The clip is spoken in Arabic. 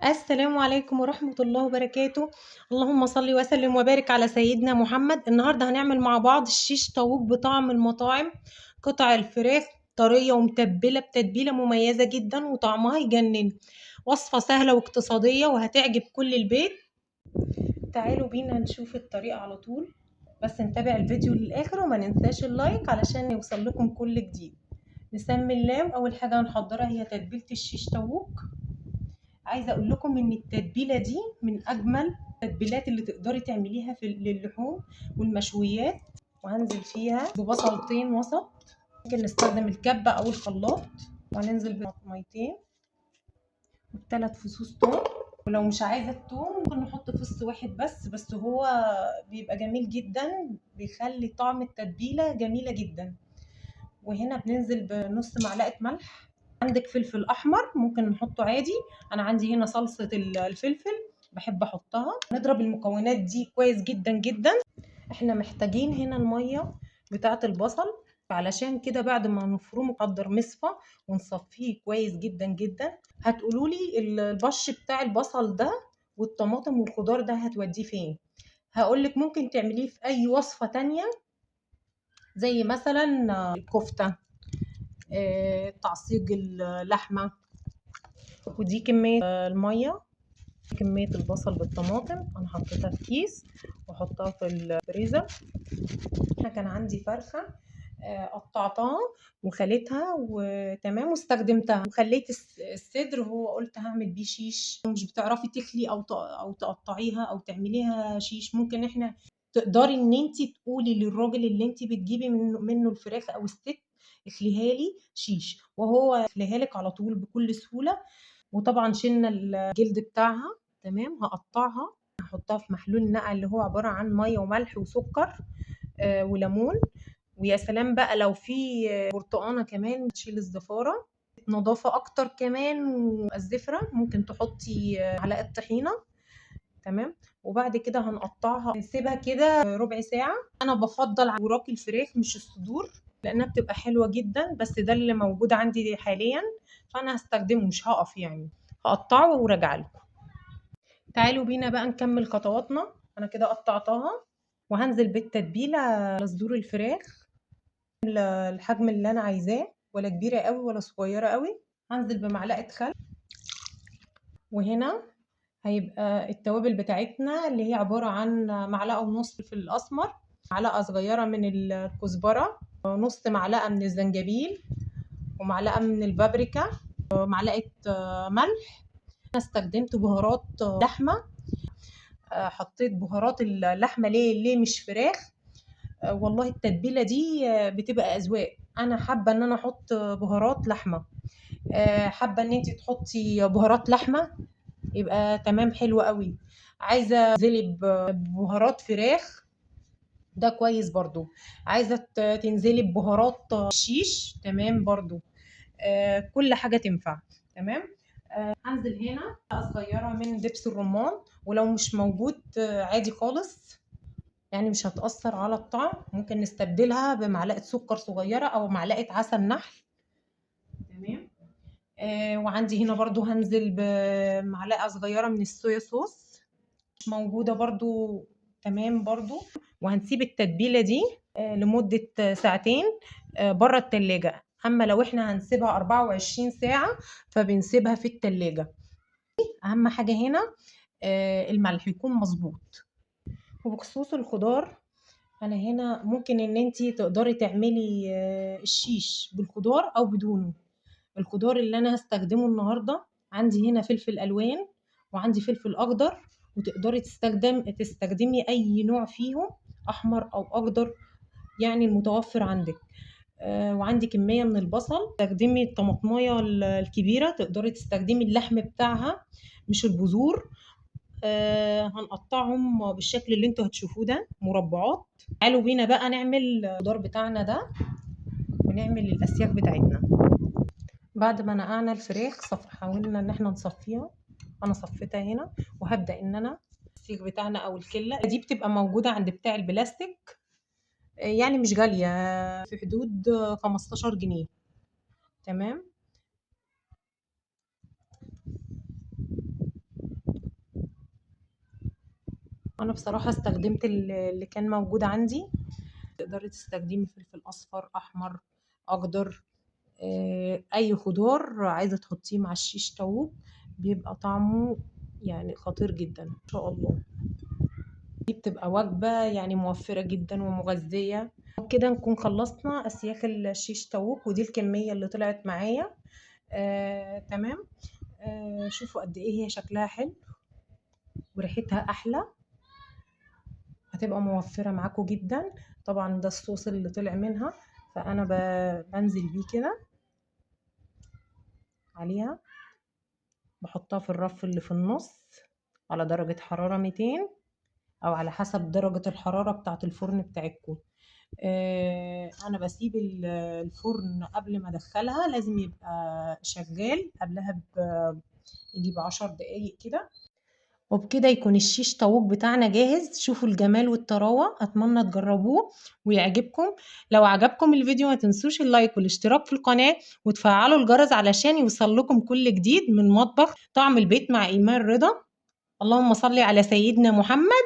السلام عليكم ورحمة الله وبركاته. اللهم صل وسلم وبارك على سيدنا محمد. النهاردة هنعمل مع بعض الشيش طاووق بطعم المطاعم. قطع الفراخ طرية ومتبلة بتتبيلة مميزة جدا وطعمها يجنن. وصفة سهلة واقتصادية وهتعجب كل البيت. تعالوا بينا نشوف الطريقة على طول، بس نتابع الفيديو للآخر وما ننساش اللايك علشان يوصل لكم كل جديد. نسمي الله. أول حاجة هنحضرها هي تتبيلة الشيش طاووق. عايزه اقول لكم ان التتبيله دي من اجمل التتبيلات اللي تقدري تعمليها في للحوم والمشويات. وهنزل فيها ببصلتين وسط، ممكن نستخدم الكبه او الخلاط. وهننزل بميتين وثلاث فصوص توم. ولو مش عايزه التوم ممكن نحط فص واحد بس هو بيبقى جميل جدا، بيخلي طعم التتبيله جميله جدا. وهنا بننزل بنص معلقه ملح. عندك فلفل احمر ممكن نحطه عادي، انا عندي هنا صلصه الفلفل بحب احطها. نضرب المكونات دي كويس جدا جدا. احنا محتاجين هنا الميه بتاعه البصل، علشان كده بعد ما نفرمه نقدر مصفى ونصفيه كويس جدا جدا. هتقولوا لي البش بتاع البصل ده والطماطم والخضار ده هتوديه فين؟ هقولك ممكن تعمليه في اي وصفه تانية، زي مثلا الكفته، تعصيج اللحمه. ودي كميه الميه، كميه البصل بالطماطم انا حطيتها في كيس واحطها في الفريزر. انا كان عندي فرخه قطعتها وخليتها وتمام واستخدمتها، وخليت الصدر هو قلت هعمل بيه شيش. مش بتعرفي تخلي او تقطعيها او تعمليها شيش، ممكن احنا تقدري ان انت تقولي للراجل اللي انت بتجيبي منه الفراخ او الست اخليها لي شيش، وهو يخليها لك على طول بكل سهوله. وطبعا شلنا الجلد بتاعها. تمام، هقطعها هحطها في محلول نقع اللي هو عباره عن ميه وملح وسكر وليمون. ويا سلام بقى لو في برتقانه كمان تشيل الزفاره، نظافه اكتر كمان. والزفره ممكن تحطي معلقه طحينه. تمام. وبعد كده هنقطعها نسيبها كده ربع ساعه. انا بفضل وراك الفراخ مش الصدور، لانها بتبقى حلوه جدا، بس ده اللي موجود عندي حاليا فانا هستخدمه مش هقف يعني. هقطعه وراجع لكم. تعالوا بينا بقى نكمل خطواتنا. انا كده قطعتها وهنزل بالتتبيله على صدور الفراخ الحجم اللي انا عايزاه، ولا كبيره قوي ولا صغيره قوي. هنزل بمعلقه خل. وهنا هيبقى التوابل بتاعتنا اللي هي عباره عن معلقه ونص فلفل اسمر، معلقه صغيره من الكزبره، نص معلقه من الزنجبيل، ومعلقه من البابريكا، معلقه ملح. انا استخدمت بهارات لحمه. حطيت بهارات اللحمه ليه مش فراخ؟ والله التتبيله دي بتبقى اذواق. انا حابه ان انا احط بهارات لحمه، حابه ان انت تحطي بهارات لحمه يبقى تمام حلو قوي. عايزه تنزلي ببهارات فراخ ده كويس برضو. عايزه تنزلي ببهارات شيش تمام برضو. كل حاجه تنفع. تمام. هنزل هنا معلقة صغيره من دبس الرمان، ولو مش موجود عادي خالص، يعني مش هتأثر على الطعم. ممكن نستبدلها بمعلقة سكر صغيرة أو معلقة عسل نحل. تمام. وعندي هنا برضو هنزل بمعلقة صغيرة من الصويا صوص، مش موجودة برضو. تمام برضو. وهنسيب التتبيلة دي لمدة ساعتين بره التلاجة. أما لو احنا هنسيبها 24 ساعة فبنسيبها في التلاجة. أهم حاجة هنا الملح يكون مظبوط. وبخصوص الخضار، انا هنا ممكن ان انتي تقدري تعملي الشيش بالخضار او بدونه. الخضار اللي انا هستخدمه النهارده عندي هنا فلفل الوان وعندي فلفل اخضر، وتقدري تستخدمي اي نوع فيهم، احمر او اخضر، يعني المتوفر عندك. وعندي كميه من البصل. تستخدمي الطماطمايه الكبيره، تقدري تستخدمي اللحم بتاعها مش البذور. هنقطعهم بالشكل اللي انتوا هتشوفوه ده مربعات. تعالوا بينا بقى نعمل الخضار بتاعنا ده ونعمل الاسياخ بتاعتنا. بعد ما نقعنا الفراخ حاولنا ان احنا نصفيها. انا صفيتها هنا وهبدا ان انا السيخ بتاعنا او الكله دي بتبقى موجوده عند بتاع البلاستيك، يعني مش غاليه، في حدود 15 جنيه. تمام. انا بصراحة استخدمت اللي كان موجود عندي. تقدري تستخدمي فلفل اصفر، احمر، اخضر، اي خضار عايزة تحطيه مع الشيش طاووق بيبقى طعمه يعني خطير جدا ان شاء الله. دي بتبقى وجبة يعني موفرة جدا ومغذية. كده نكون خلصنا اسياخ الشيش طاووق، ودي الكمية اللي طلعت معايا. تمام. شوفوا قد ايه هي شكلها حلو وريحتها احلى، هتبقى موفرة معاكم جدا. طبعا ده الصوص اللي طلع منها، فانا بنزل بيه كده عليها، بحطها في الرف اللي في النص على درجة حرارة 200 او على حسب درجة الحرارة بتاعة الفرن بتاعتكم. انا بسيب الفرن قبل ما ادخلها لازم يبقى شغال قبلها يجيب 10 دقايق كده، وبكده يكون الشيش طاووق بتاعنا جاهز. شوفوا الجمال والطراوة، اتمنى تجربوه ويعجبكم. لو عجبكم الفيديو ما تنسوش اللايك والاشتراك في القناة وتفعلوا الجرس علشان يوصل لكم كل جديد من مطبخ طعم البيت مع ايمان رضا. اللهم صل على سيدنا محمد.